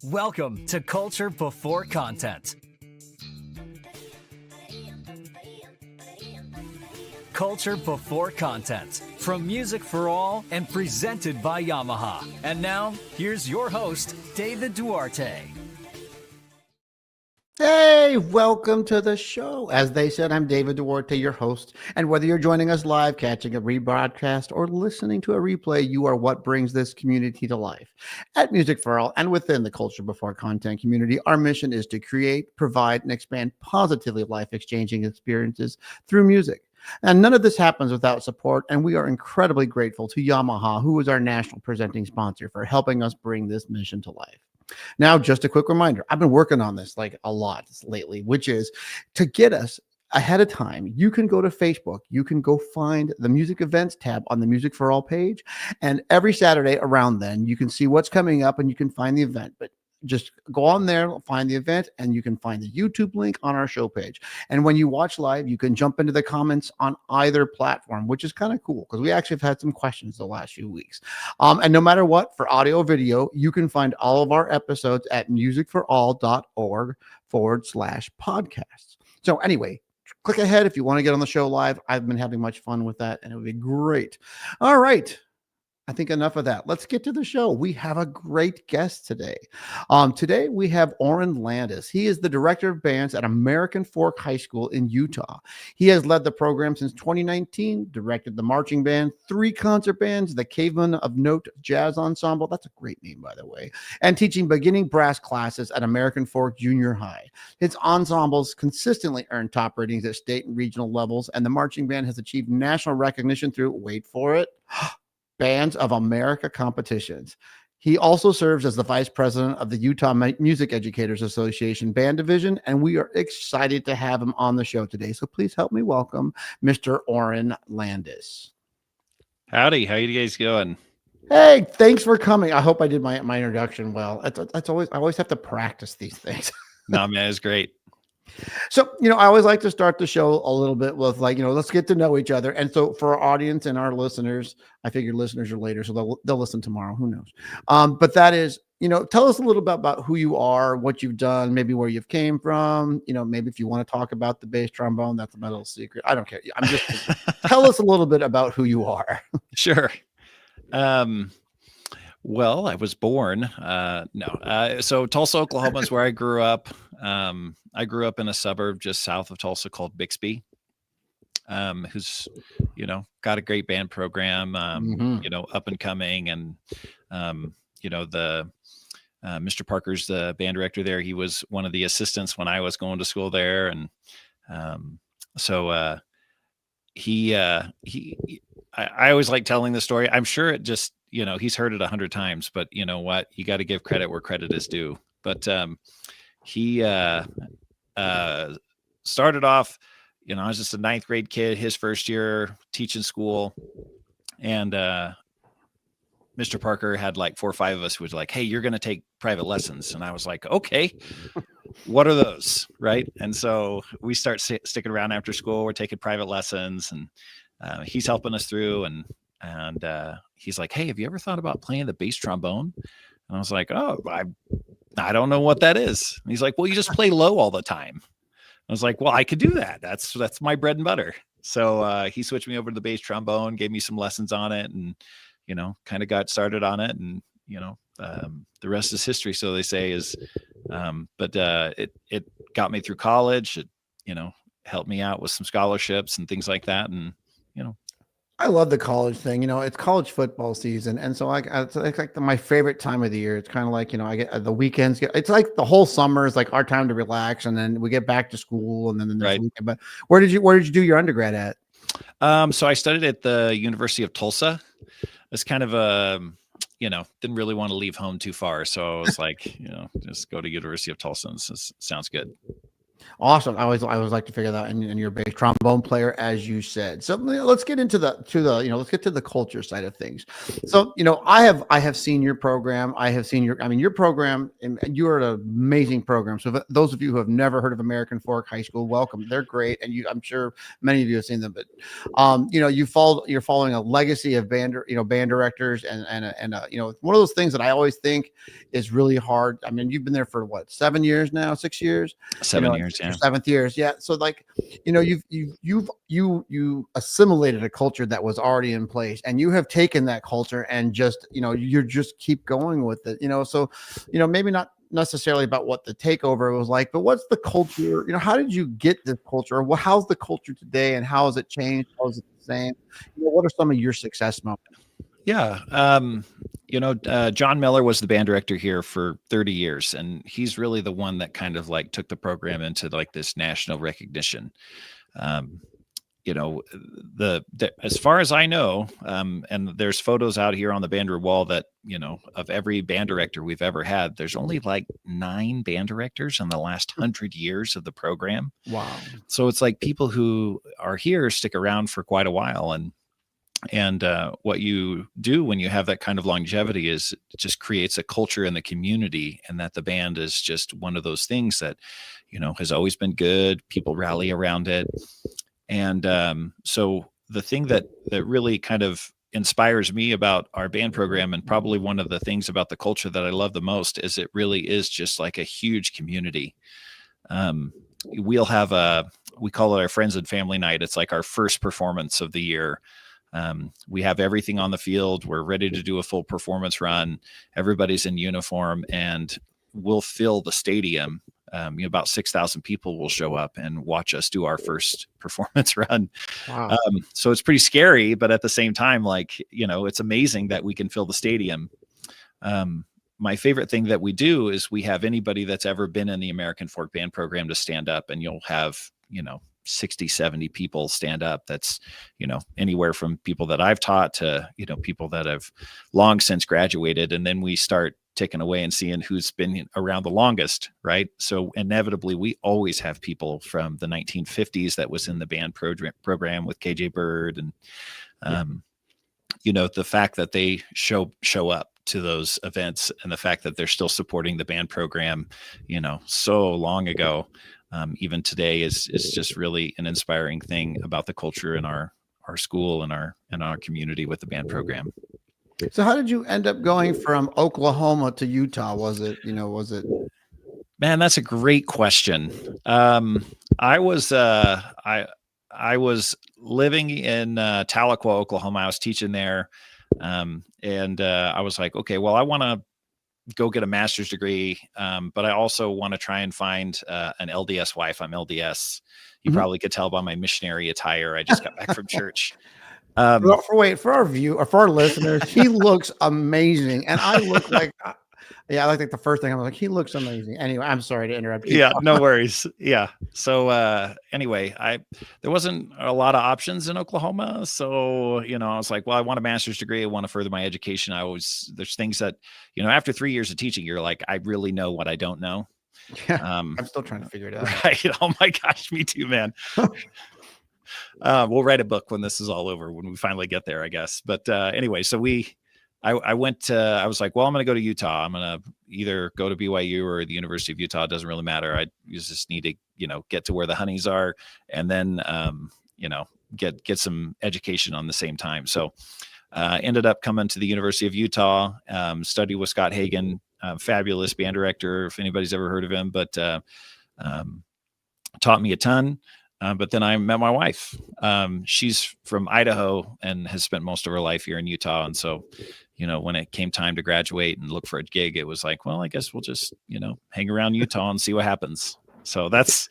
Welcome to Culture Before Content. Culture Before Content from Music for All and presented by Yamaha. And now, here's your host, David Duarte. Hey, welcome to the show. As they said, I'm David Duarte, your host. And whether you're joining us live, catching a rebroadcast, or listening to a replay, you are what brings this community to life. At Music for All and within the Culture Before Content community, our mission is to create, provide, and expand positively life-exchanging experiences through music. And none of this happens without support, and we are incredibly grateful to Yamaha, who is our national presenting sponsor, for helping us bring this mission to life. Now, just a quick reminder, I've been working on this like a lot lately, which is to get us ahead of time. You can go to Facebook, you can go find the music events tab on the Music for All page. And every Saturday around then, you can see what's coming up and you can find the event. But just go on there, find the event, and you can find the YouTube link on our show page. And when you watch live, you can jump into the comments on either platform, which is kind of cool because we actually have had some questions the last few weeks. And no matter what, for audio video, you can find all of our episodes at musicforall.org/podcasts. So anyway, click ahead if you want to get on the show live. I've been having much fun with that, and it would be great. All right. I think enough of that. Let's get to the show. We have a great guest today. Today we have Orien Landis. He is the director of bands at American Fork High School in Utah. He has led the program since 2019, directed the marching band, 3 concert bands, the Cavemen of Note Jazz Ensemble. That's a great name, by the way. And teaching beginning brass classes at American Fork Junior High. His ensembles consistently earn top ratings at state and regional levels, and the marching band has achieved national recognition through, wait for it, Bands of America competitions. He also serves as the vice president of the Utah Music Educators Association Band Division, and we are excited to have him on the show today. So please help me welcome Mr. Orien Landis. Howdy, how you guys going? Hey, thanks for coming. I hope I did my introduction well. I always have to practice these things. No, man, it's great. So, I always like to start the show a little bit with let's get to know each other. And so for our audience and our listeners, I figure listeners are later, so they'll listen tomorrow. Who knows? But that is, tell us a little bit about who you are, what you've done, maybe where you've came from. Maybe if you want to talk about the bass trombone, that's my little secret. I don't care. I'm just tell us a little bit about who you are. Sure. Well, I was born. So Tulsa, Oklahoma is where I grew up. I grew up in a suburb just south of Tulsa called Bixby, who's, got a great band program, up and coming. And, Mr. Parker's the band director there. He was one of the assistants when I was going to school there. And I always like telling the story. I'm sure it just, he's heard it 100 times, but you know what? You got to give credit where credit is due. But he started off, I was just a 9th grade kid, his first year teaching school. And Mr. Parker had like 4 or 5 of us who was like, hey, you're going to take private lessons. And I was like, okay, what are those? Right. And so we start sticking around after school. We're taking private lessons, and he's helping us through. And he's like, hey, have you ever thought about playing the bass trombone? And I was like, oh, I don't know what that is. And he's like, well, you just play low all the time. I was like, well, I could do that. That's my bread and butter. So he switched me over to the bass trombone, gave me some lessons on it, and, kind of got started on it. And, the rest is history, so they say, but it got me through college. It, helped me out with some scholarships and things like that. And, I love the college thing. It's college football season. And so it's like my favorite time of the year. It's kind of like, I get the weekends. It's like the whole summer is like our time to relax. And then we get back to school, and then the next weekend. But where did you do your undergrad at? So I studied at the University of Tulsa. It's kind of didn't really want to leave home too far. So I was like, just go to University of Tulsa. And sounds good. Awesome. I always like to figure that out. And you're a bass trombone player, as you said. So let's get into let's get to the culture side of things. So, I have seen your program. I have seen your program, and you're an amazing program. So those of you who have never heard of American Fork High School, welcome. They're great. And I'm sure many of you have seen them, but, you're following a legacy of band directors one of those things that I always think is really hard. I mean, you've been there for what, 7 years now, 6 years? 7 years, yeah. 7th years, yeah. So you assimilated a culture that was already in place, and you have taken that culture and just you just keep going with it. So maybe not necessarily about what the takeover was like, but what's the culture? How did you get this culture? Or how's the culture today, and how has it changed? How is it the same? What are some of your success moments? Yeah. John Miller was the band director here for 30 years, and he's really the one that kind of like took the program into like this national recognition. As far as I know, and there's photos out here on the band room wall that, of every band director we've ever had, there's only like 9 band directors in the last 100 years of the program. Wow. So it's like people who are here stick around for quite a while. And what you do when you have that kind of longevity is it just creates a culture in the community, and that the band is just one of those things that, has always been good. People rally around it. And so the thing that really kind of inspires me about our band program, and probably one of the things about the culture that I love the most, is it really is just like a huge community. We'll have we call it our friends and family night. It's like our first performance of the year. We have everything on the field. We're ready to do a full performance run. Everybody's in uniform, and we'll fill the stadium. About 6,000 people will show up and watch us do our first performance run. Wow. So it's pretty scary, but at the same time, it's amazing that we can fill the stadium. My favorite thing that we do is we have anybody that's ever been in the American Fork Band program to stand up, and you'll have, 60, 70 people stand up. That's, anywhere from people that I've taught to, people that have long since graduated. And then we start ticking away and seeing who's been around the longest. Right. So inevitably we always have people from the 1950s that was in the band program with KJ Bird. And, the fact that they show up to those events, and the fact that they're still supporting the band program, so long ago, even today is just really an inspiring thing about the culture in our school and our community with the band program. So how did you end up going from Oklahoma to Utah? Was it? Man, that's a great question. I was living in Tahlequah, Oklahoma. I was teaching there. And I was like, okay, well, I want to go get a master's degree. But I also want to try and find an LDS wife. I'm LDS. You probably could tell by my missionary attire. I just got back from church. For our listeners, he looks amazing. And I look like, I think the first thing I'm like, he looks amazing. Anyway, I'm sorry to interrupt you. Yeah, no worries. Yeah. So anyway, there wasn't a lot of options in Oklahoma. So, I was like, well, I want a master's degree. I want to further my education. There's things that, after 3 years of teaching, you're like, I really know what I don't know. Yeah, I'm still trying to figure it out. Right. Oh my gosh, me too, man. We'll write a book when this is all over, when we finally get there, I guess. But anyway, so I went I was like, well, I'm going to go to Utah. I'm going to either go to BYU or the University of Utah. It doesn't really matter. I just need to, get to where the honeys are, and then, get some education on the same time. So ended up coming to the University of Utah, studied with Scott Hagen, fabulous band director, if anybody's ever heard of him, but taught me a ton. But then I met my wife. She's from Idaho and has spent most of her life here in Utah. And so, when it came time to graduate and look for a gig, it was like, well, I guess we'll just, hang around Utah and see what happens. So that's,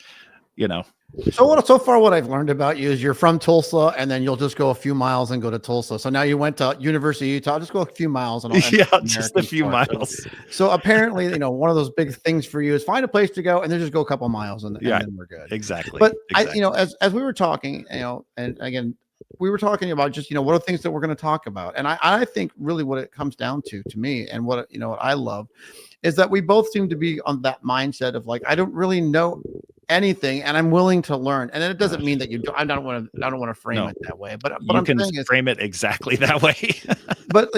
So far what I've learned about you is you're from Tulsa, and then you'll just go a few miles and go to Tulsa. So now you went to University of Utah, just go a few miles. Just a few miles. So apparently, one of those big things for you is find a place to go and then just go a couple miles and then we're good. Exactly. But as we were talking, and again, we were talking about just, what are things that we're going to talk about. And I think really what it comes down to me, and what I love is that we both seem to be on that mindset of like, I don't really know anything, and I'm willing to learn. And then it doesn't mean that you don't. I don't want to frame No. it that way. But You I'm can saying is, frame it exactly that way. but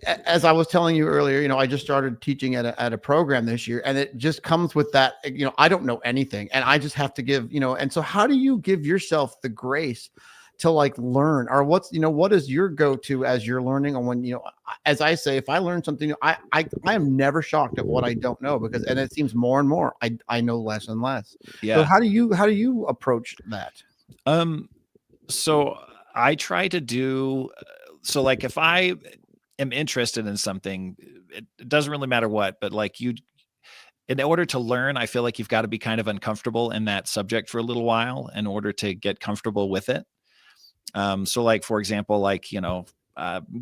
as I was telling you earlier, I just started teaching at a program this year, and it just comes with that. I don't know anything, and I just have to give. And so how do you give yourself the grace to like learn, or what is your go-to as you're learning? And when as I say, if I learn something new, I am never shocked at what I don't know, and it seems more and more I know less and less. Yeah. So how do you approach that? So I try to do so, like, if I am interested in something, it doesn't really matter what, but like in order to learn, I feel like you've got to be kind of uncomfortable in that subject for a little while in order to get comfortable with it. So like, for example, like,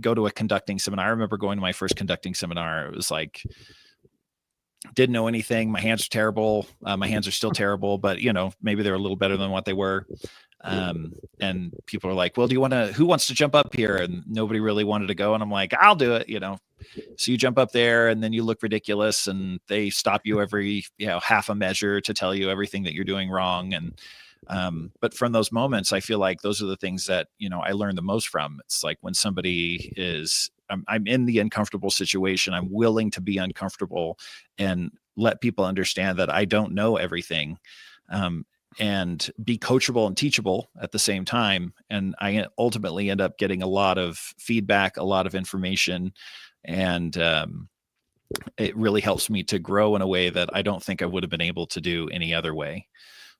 go to a conducting seminar. I remember going to my first conducting seminar. It was like, didn't know anything. My hands are terrible. My hands are still terrible, but maybe they're a little better than what they were. And people are like, well, who wants to jump up here? And nobody really wanted to go. And I'm like, I'll do it, So you jump up there and then you look ridiculous, and they stop you every, half a measure to tell you everything that you're doing wrong. And, but from those moments, I feel like those are the things that, I learn the most from. It's like when somebody I'm in the uncomfortable situation, I'm willing to be uncomfortable and let people understand that I don't know everything. And be coachable and teachable at the same time. And I ultimately end up getting a lot of feedback, a lot of information, and it really helps me to grow in a way that I don't think I would have been able to do any other way.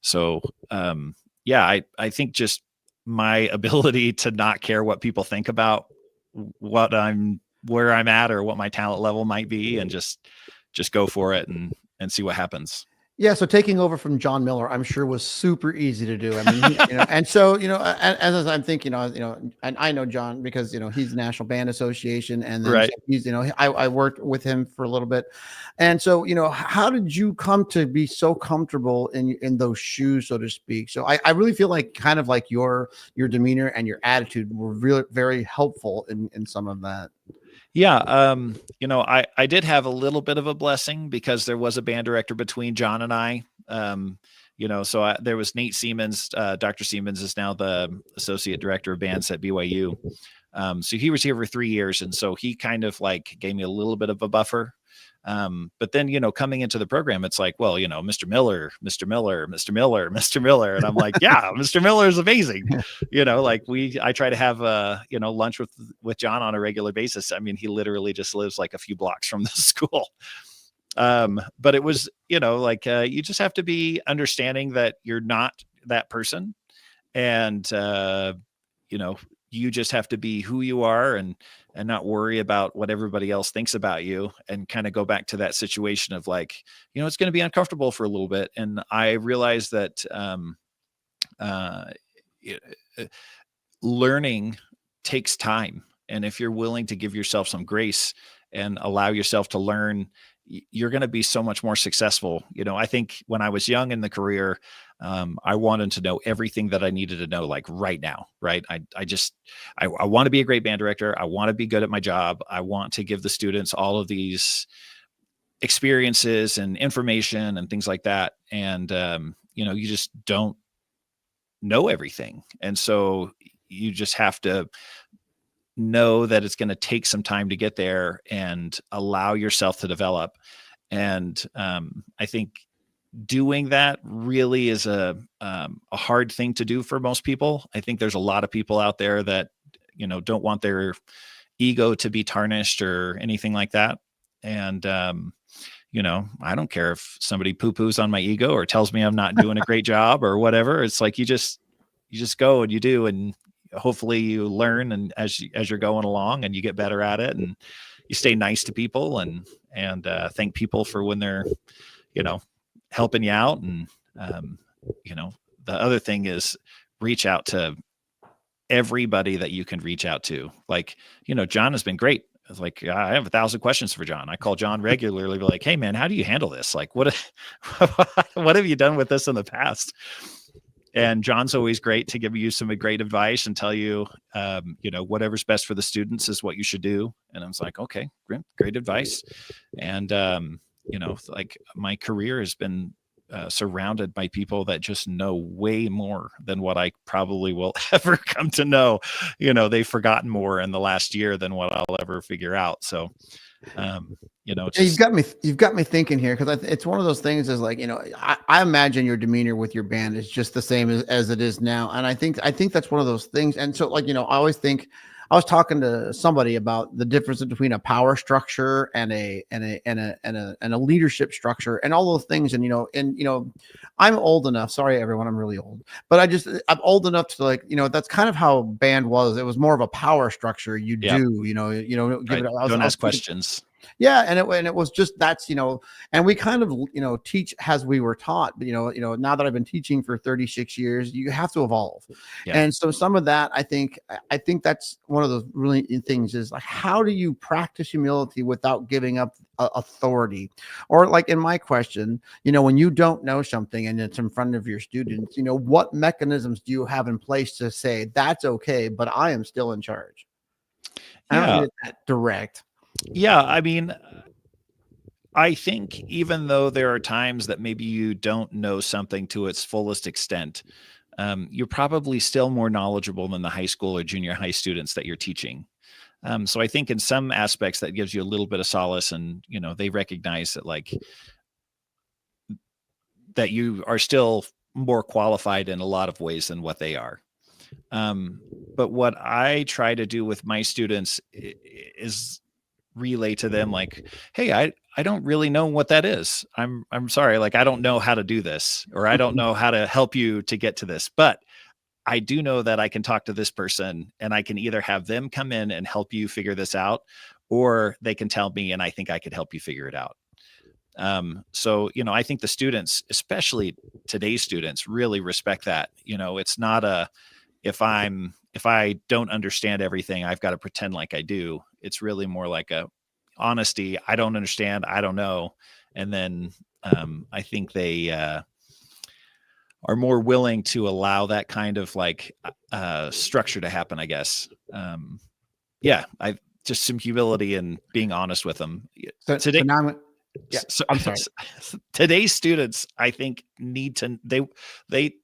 So, I think just my ability to not care what people think about where I'm at or what my talent level might be, and just go for it and see what happens. Yeah, so taking over from John Miller, I'm sure was super easy to do. I mean, and so as I'm thinking, and I know John because he's National Band Association, and then Right. he's I worked with him for a little bit, and so how did you come to be so comfortable in those shoes, so to speak? So I really feel like kind of like your demeanor and your attitude were really very helpful in some of that. Yeah. I did have a little bit of a blessing because there was a band director between John and I. So there was Nate Siemens. Dr. Siemens is now the associate director of bands at BYU. So he was here for 3 years. And so he kind of like gave me a little bit of a buffer. But then, coming into the program, it's like, well, Mr. Miller, Mr. Miller, Mr. Miller, Mr. Miller. And I'm like, yeah, Mr. Miller is amazing. I try to have, lunch with John on a regular basis. I mean, he literally just lives like a few blocks from the school. But it was, you just have to be understanding that you're not that person. And, you just have to be who you are and not worry about what everybody else thinks about you, and kind of go back to that situation of like, it's going to be uncomfortable for a little bit. And I realized that, learning takes time. And if you're willing to give yourself some grace and allow yourself to learn, you're going to be so much more successful. I think when I was young in the career, I wanted to know everything that I needed to know, like right now, right? I want to be a great band director. I want to be good at my job. I want to give the students all of these experiences and information and things like that. And, you just don't know everything. And so you just have to know that it's going to take some time to get there and allow yourself to develop. And I think doing that really is a hard thing to do for most people. I think there's a lot of people out there that, don't want their ego to be tarnished or anything like that. And, I don't care if somebody poo-poos on my ego or tells me I'm not doing a great job or whatever. It's like, you just go and you do, and hopefully you learn, and as you're going along, and you get better at it, and you stay nice to people, and thank people for when they're, helping you out. And, the other thing is reach out to everybody that you can reach out to. Like, John has been great. It's like, I have 1,000 questions for John. I call John regularly, like, hey man, how do you handle this? Like, what have you done with this in the past? And John's always great to give you some great advice and tell you, whatever's best for the students is what you should do. And I was like, okay, great advice. And, like, my career has been surrounded by people that just know way more than what I probably will ever come to know. They've forgotten more in the last year than what I'll ever figure out. So, Yeah, just you've got me thinking here, because it's one of those things is like, I imagine your demeanor with your band is just the same as it is now. And I think that's one of those things. And so, like, I always think, I was talking to somebody about the difference between a power structure and a leadership structure and all those things. And I'm old enough. Sorry, everyone, I'm really old, but I'm old enough to, like, that's kind of how band was. It was more of a power structure. You Yep. do, give right. it. Don't ask questions. Yeah, and it was just, that's, and we kind of, teach as we were taught. But now that I've been teaching for 36 years, you have to evolve. Yeah. And so some of that, I think that's one of those really things, is like, how do you practice humility without giving up authority? Or, like, in my question, when you don't know something and it's in front of your students, what mechanisms do you have in place to say that's okay, but I am still in charge? I don't Yeah. need it that direct. Yeah. I mean, I think even though there are times that maybe you don't know something to its fullest extent, you're probably still more knowledgeable than the high school or junior high students that you're teaching. So I think in some aspects that gives you a little bit of solace, and, they recognize that, like, that you are still more qualified in a lot of ways than what they are. But what I try to do with my students is relay to them, like, hey, I don't really know what that is. I'm sorry. Like, I don't know how to do this, or I don't know how to help you to get to this, but I do know that I can talk to this person, and I can either have them come in and help you figure this out, or they can tell me and I think I could help you figure it out. So, I think the students, especially today's students, really respect that. It's not if I don't understand everything, I've got to pretend like I do. It's really more like a honesty. I don't understand. I don't know. And then I think they are more willing to allow that kind of, like, structure to happen, I guess. I just some humility and being honest with them. So now I'm sorry. Today's students, I think, need to, they,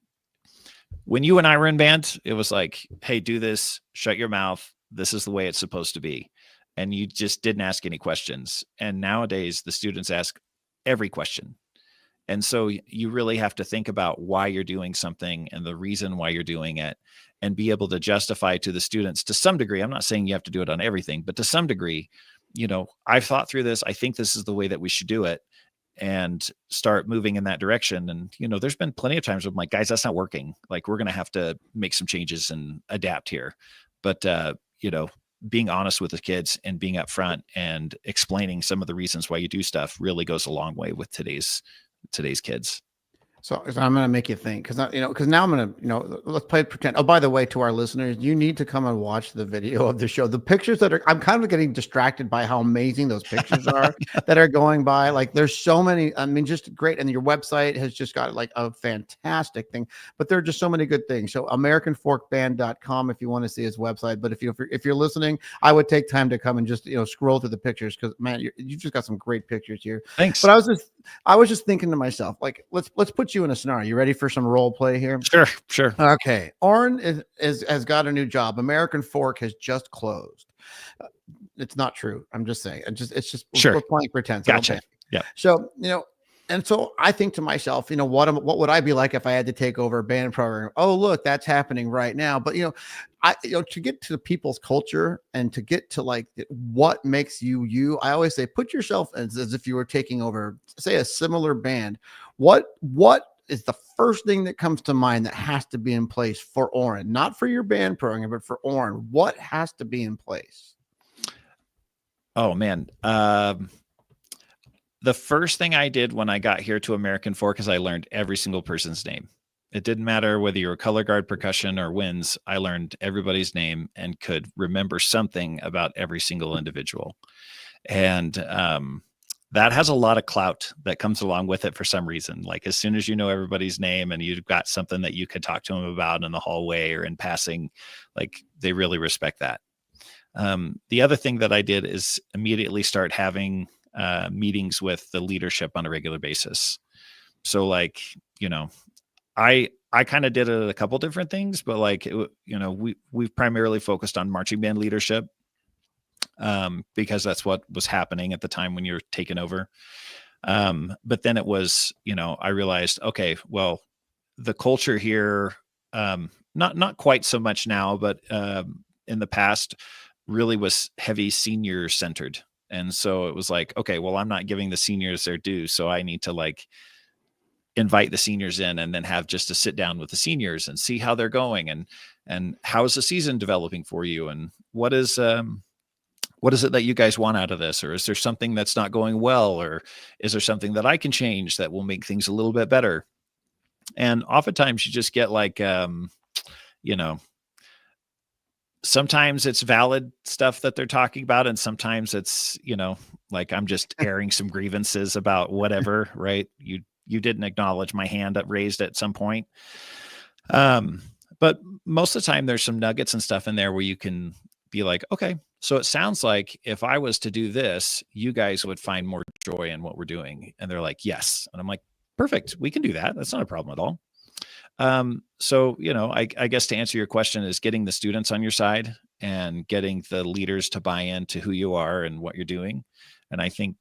when you and I were in band, it was like, hey, do this, shut your mouth. This is the way it's supposed to be. And you just didn't ask any questions. And nowadays the students ask every question. And so you really have to think about why you're doing something and the reason why you're doing it, and be able to justify to the students to some degree. I'm not saying you have to do it on everything, but to some degree, I've thought through this. I think this is the way that we should do it, and start moving in that direction. And, there's been plenty of times where I'm like, guys, that's not working. Like, we're going to have to make some changes and adapt here. But, being honest with the kids and being upfront and explaining some of the reasons why you do stuff really goes a long way with today's kids. So I'm going to make you think, because now I'm going to, let's play pretend. Oh, by the way, to our listeners, you need to come and watch the video of the show. The pictures I'm kind of getting distracted by how amazing those pictures are that are going by. Like, there's so many, I mean, just great. And your website has just got, like, a fantastic thing, but there are just so many good things. So AmericanForkBand.com if you want to see his website. But if you're listening, I would take time to come and just, scroll through the pictures, because, man, you've just got some great pictures here. Thanks. But I was just thinking to myself, like, let's put you in a scenario. You ready for some role play here? Sure. Okay. Orien has got a new job. American Fork has just closed. It's not true. I'm just saying. It's just sure. We're playing pretend. Gotcha. Yeah. So, and so I think to myself, what would I be like if I had to take over a band program? Oh, look, that's happening right now. But, to get to people's culture and to get to, like, what makes you, I always say, put yourself as if you were taking over, say, a similar band. What is the first thing that comes to mind that has to be in place for Orien? Not for your band program, but for Orien. What has to be in place? Oh, man. The first thing I did when I got here to American Fork is I learned every single person's name. It didn't matter whether you were color guard, percussion, or winds. I learned everybody's name and could remember something about every single individual. And that has a lot of clout that comes along with it for some reason. Like, as soon as you know everybody's name and you've got something that you could talk to them about in the hallway or in passing, like, they really respect that. The other thing that I did is immediately start having meetings with the leadership on a regular basis. So like, I kind of did it a couple different things, but like, we've primarily focused on marching band leadership, because that's what was happening at the time when you're taking over. But then it was, I realized, okay, well, the culture here, not quite so much now, but in the past really was heavy senior centered. And so it was like, okay, well, I'm not giving the seniors their due. So I need to like invite the seniors in and then have just to sit down with the seniors and see how they're going, and how is the season developing for you, and what is it that you guys want out of this, or is there something that's not going well, or is there something that I can change that will make things a little bit better? And oftentimes you just get like, sometimes it's valid stuff that they're talking about, and sometimes it's, like I'm just airing some grievances about whatever, right? You didn't acknowledge my hand that raised at some point. But most of the time there's some nuggets and stuff in there where you can be like, okay, so it sounds like if I was to do this, you guys would find more joy in what we're doing. And they're like, yes. And I'm like, perfect. We can do that. That's not a problem at all. So, I guess to answer your question is getting the students on your side and getting the leaders to buy into who you are and what you're doing. And I think,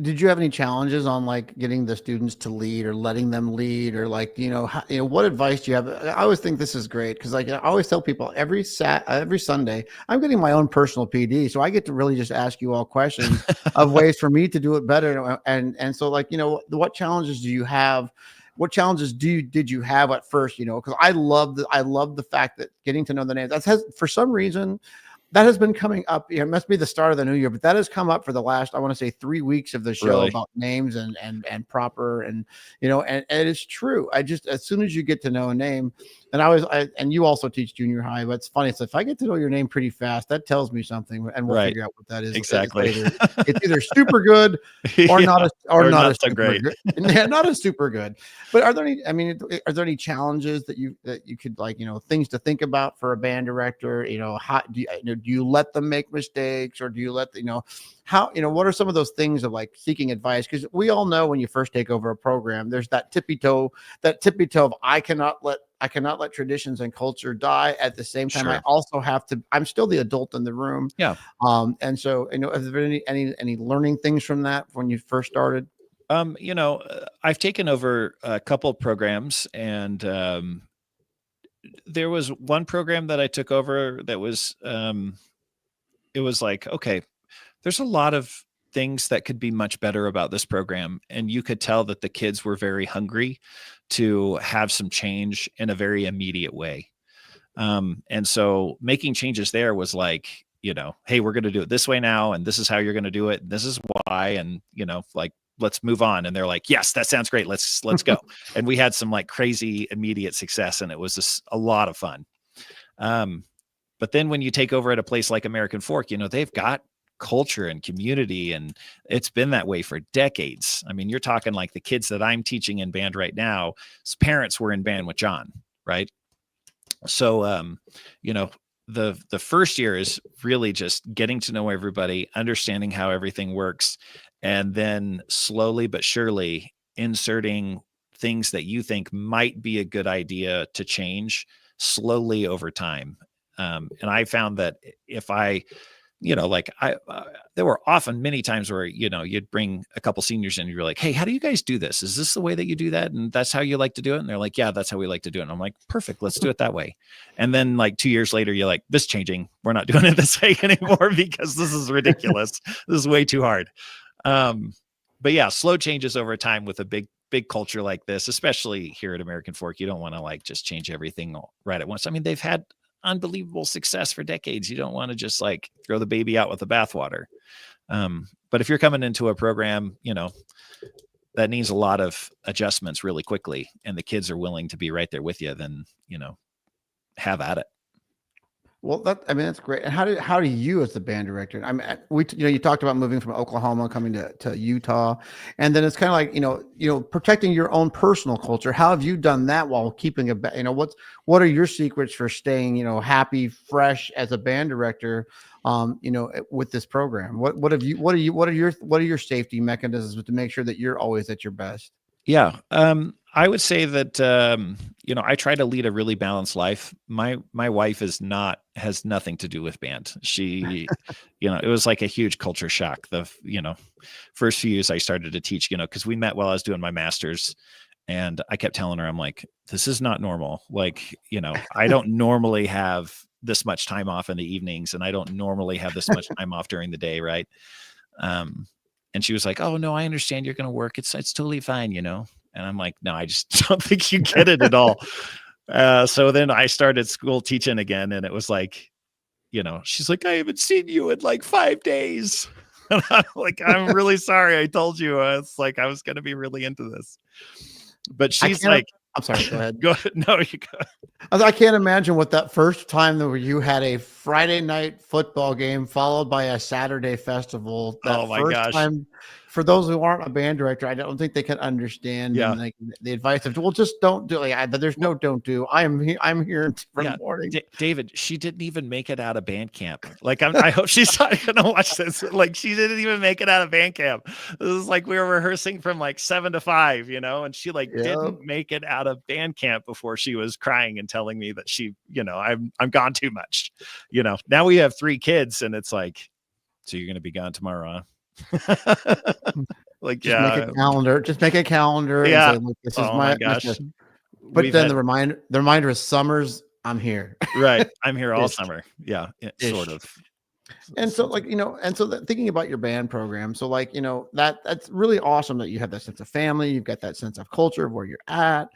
Did you have any challenges on like getting the students to lead or letting them lead, or like, what advice do you have? I always think this is great because like I always tell people every Sunday, I'm getting my own personal PD. So I get to really just ask you all questions of ways for me to do it better. And so like, what challenges do you have? What challenges did you have at first? Because I love the fact that getting to know the names, for some reason, that has been coming up. It must be the start of the new year, but that has come up for the last, I want to say 3 weeks of the show. Really? About names and proper, and it is true. I just, as soon as you get to know a name, and you also teach junior high, but it's funny. So if I get to know your name pretty fast, that tells me something, and we'll figure out what that is. Exactly. It's either super good or not a so great. Yeah, not as super good. But are there any challenges that you could like, things to think about for a band director? How do you let them make mistakes, or do you let what are some of those things of like seeking advice? Because we all know when you first take over a program, there's that tippy toe of I cannot let traditions and culture die. At the same time, sure. I'm still the adult in the room. Yeah. And so, have there been any learning things from that when you first started? I've taken over a couple of programs, and there was one program that I took over that was, it was like, okay, there's a lot of things that could be much better about this program. And you could tell that the kids were very hungry to have some change in a very immediate way. And so making changes there was like, hey, we're going to do it this way now, and this is how you're going to do it. This is why. And, like, let's move on. And they're like, yes, that sounds great. Let's go. And we had some like crazy immediate success, and it was just a lot of fun. But then when you take over at a place like American Fork, they've got culture and community, and it's been that way for decades. I mean, you're talking like the kids that I'm teaching in band right now, his parents were in band with John, right? So, the first year is really just getting to know everybody, understanding how everything works, and then slowly but surely inserting things that you think might be a good idea to change slowly over time. And I found that if I, there were often many times where, you'd bring a couple seniors in and you're like, hey, how do you guys do this? Is this the way that you do that? And that's how you like to do it? And they're like, yeah, that's how we like to do it. And I'm like, perfect, let's do it that way. And then like 2 years later, you're like, this is changing. We're not doing it this way anymore because this is ridiculous. This is way too hard. But yeah, slow changes over time with a big culture like this, especially here at American Fork. You don't want to like just change everything right at once. I mean, they've had unbelievable success for decades. You don't want to just like throw the baby out with the bathwater. But if you're coming into a program, that needs a lot of adjustments really quickly, and the kids are willing to be right there with you, then, have at it. Well, that's great. And how do you, as the band director, I mean, you talked about moving from Oklahoma, coming to Utah, and then it's kind of like, protecting your own personal culture. How have you done that while keeping what are your secrets for staying, happy, fresh as a band director, with this program? What are your safety mechanisms to make sure that you're always at your best? Yeah. I would say that, I try to lead a really balanced life. My wife has nothing to do with band. She, it was like a huge culture shock. First few years I started to teach, cause we met while I was doing my master's, and I kept telling her, I'm like, this is not normal. Like, I don't normally have this much time off in the evenings, and I don't normally have this much time off during the day. Right. Um, and she was like, "Oh no, I understand you're going to work. It's totally fine, And I'm like, "No, I just don't think you get it at all." So then I started school teaching again, and it was like, she's like, "I haven't seen you in like 5 days." And I'm like, "I'm really sorry. I told you it's like I was going to be really into this." But she's like, I'm sorry, go ahead. "Go ahead. No, you go." I can't imagine what that first time that where you had a Friday night football game followed by a Saturday festival. That Oh my first gosh. time, for those who aren't a band director, I don't think they can understand Yeah. like the advice of, well, just don't do it. There's no don't do. I'm here from the morning. David, she didn't even make it out of band camp. Like, I hope she's not gonna watch this. Like, she didn't even make it out of band camp. This is like we were rehearsing from like 7 to 5, and she didn't make it out of band camp before she was crying and telling me that she, I'm gone too much. Now we have 3 kids, and it's like, so you're gonna be gone tomorrow, huh? Like, Just make a calendar. Just make a calendar. Yeah. And say, look, this is my gosh. But then the reminder is summers. I'm here. Right. I'm here all summer. Yeah. Sort of. And so thinking about your band program, so that's really awesome that you have that sense of family, you've got that sense of culture of where you're at.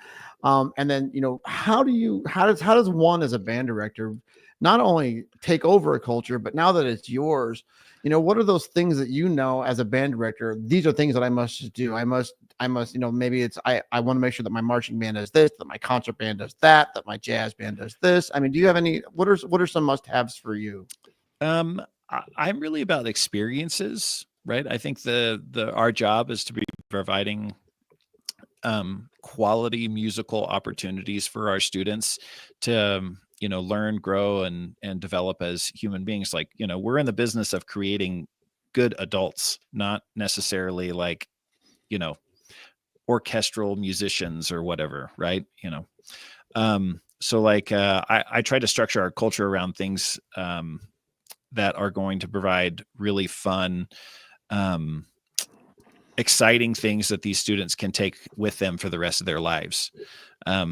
And then, how does one as a band director not only take over a culture, but now that it's yours, what are those things that, as a band director, these are things that I must do. I must, maybe it's, I want to make sure that my marching band does this, that my concert band does that my jazz band does this. I mean, do you have what are some must-haves for you? I'm really about experiences, right? I think our job is to be providing quality musical opportunities for our students to learn, grow, and develop as human beings. Like, we're in the business of creating good adults, not necessarily like orchestral musicians or whatever, right? So like I try to structure our culture around things that are going to provide really fun, exciting things that these students can take with them for the rest of their lives.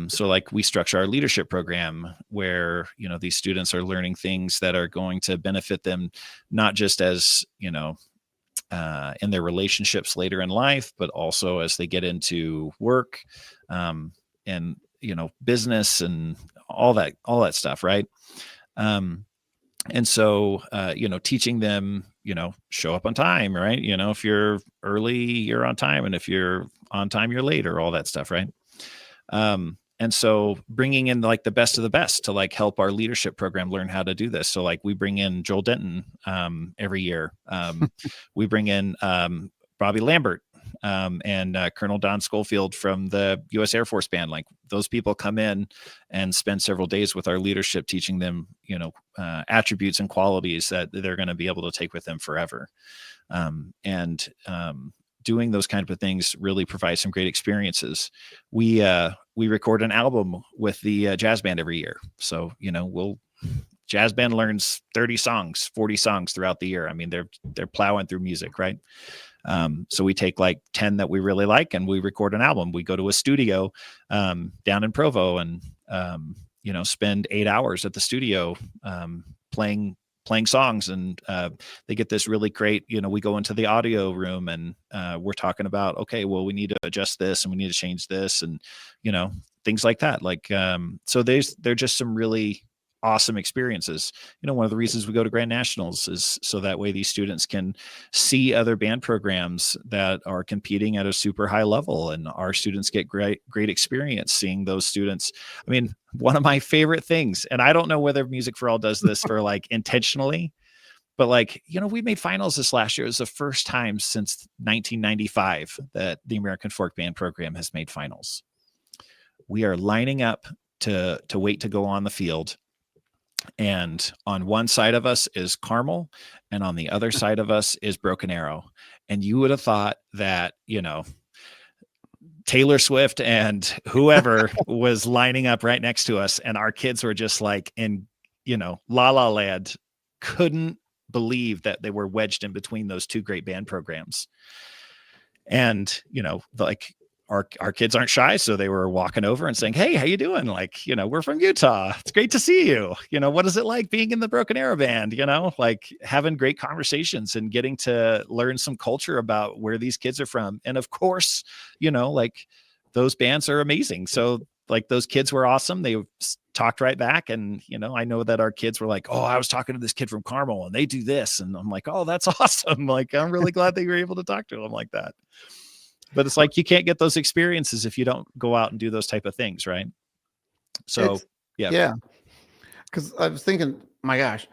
So like we structure our leadership program where, these students are learning things that are going to benefit them, not just as, in their relationships later in life, but also as they get into work, and, business and all that stuff. Right. And so, teaching them, show up on time, right? If you're early, you're on time. And if you're on time, you're late, or all that stuff. Right. And so bringing in like the best of the best to like help our leadership program learn how to do this. So like we bring in Joel Denton, every year. We bring in, Bobby Lambert, and Colonel Don Schofield from the U.S. Air Force Band. Like those people come in and spend several days with our leadership, teaching them, attributes and qualities that they're going to be able to take with them forever. Doing those kind of things really provides some great experiences. We record an album with the jazz band every year. So, jazz band learns 30 songs, 40 songs throughout the year. I mean, they're plowing through music, right? So we take like 10 that we really like and we record an album. We go to a studio down in Provo and spend 8 hours at the studio playing songs, and they get this really great, we go into the audio room and we're talking about, okay, well, we need to adjust this and we need to change this, and things like that. Like, so they're just some really awesome experiences. One of the reasons we go to Grand Nationals is so that way these students can see other band programs that are competing at a super high level, and our students get great experience seeing those students. I mean, one of my favorite things, and I don't know whether Music for All does this for like intentionally, but like, we made finals this last year. It was the first time since 1995 that the American Folk Band program has made finals. We are lining up to wait to go on the field. And on one side of us is Carmel, and on the other side of us is Broken Arrow. And you would have thought that, Taylor Swift and whoever was lining up right next to us, and our kids were just like in, La La Land, couldn't believe that they were wedged in between those two great band programs. And, like, our kids aren't shy, so they were walking over and saying, "Hey, how you doing? Like, we're from Utah. It's great to see you. What is it like being in the Broken Arrow band?" Like having great conversations and getting to learn some culture about where these kids are from. And of course, like those bands are amazing. So like those kids were awesome. They talked right back. And, I know that our kids were like, "Oh, I was talking to this kid from Carmel and they do this." And I'm like, "Oh, that's awesome." Like, I'm really glad that you were able to talk to them like that. But it's like, you can't get those experiences if you don't go out and do those type of things. Right. So, yeah. Cause I was thinking, my gosh,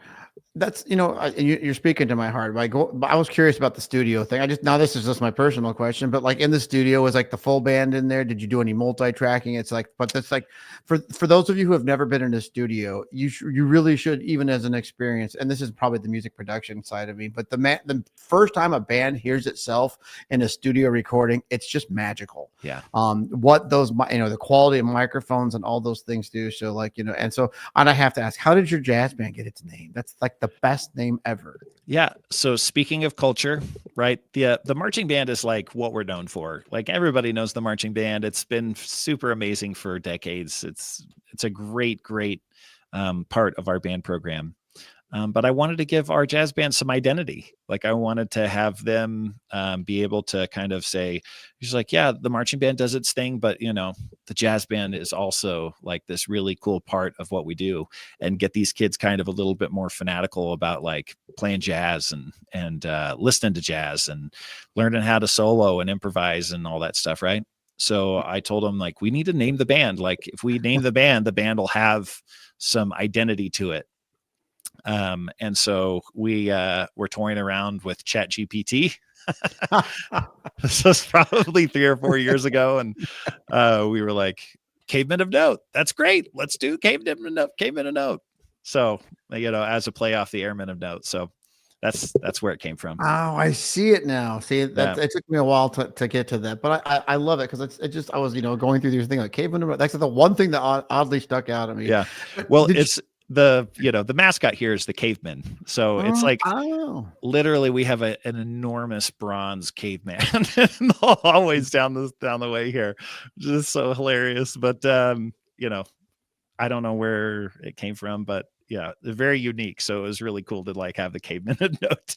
that's, you're speaking to my heart. I was curious about the studio thing. Now this is just my personal question, but like in the studio, was like the full band in there? Did you do any multi-tracking? It's like, but that's like for those of you who have never been in a studio, you really should, even as an experience. And this is probably the music production side of me, but the first time a band hears itself in a studio recording, it's just magical. Yeah. What those, the quality of microphones and all those things do. So like, and I have to ask, how did your jazz band get its name? That's like the best name ever. Yeah. So speaking of culture, right? The marching band is like what we're known for. Like everybody knows the marching band. It's been super amazing for decades. It's a great part of our band program. But I wanted to give our jazz band some identity. Like I wanted to have them be able to kind of say, he's like, yeah, the marching band does its thing, but the jazz band is also like this really cool part of what we do, and get these kids kind of a little bit more fanatical about like playing jazz and listening to jazz and learning how to solo and improvise and all that stuff. Right. So I told them, like, we need to name the band. Like if we name the band will have some identity to it. And so we're toying around with ChatGPT. This was probably 3 or 4 years ago. And we were like, Cavemen of Note. That's great. Let's do Cavemen of Note. So, as a play off the Airmen of Note. So that's where it came from. Oh, I see it now. See, it took me a while to get to that, but I love it because I was going through these things like Cavemen of Note. That's the one thing that oddly stuck out at me. Yeah. Well, the mascot here is the caveman. So it's like, literally we have an enormous bronze caveman in the hallways down the way here. Just so hilarious. But, I don't know where it came from, but yeah, they're very unique. So it was really cool to like have the caveman note.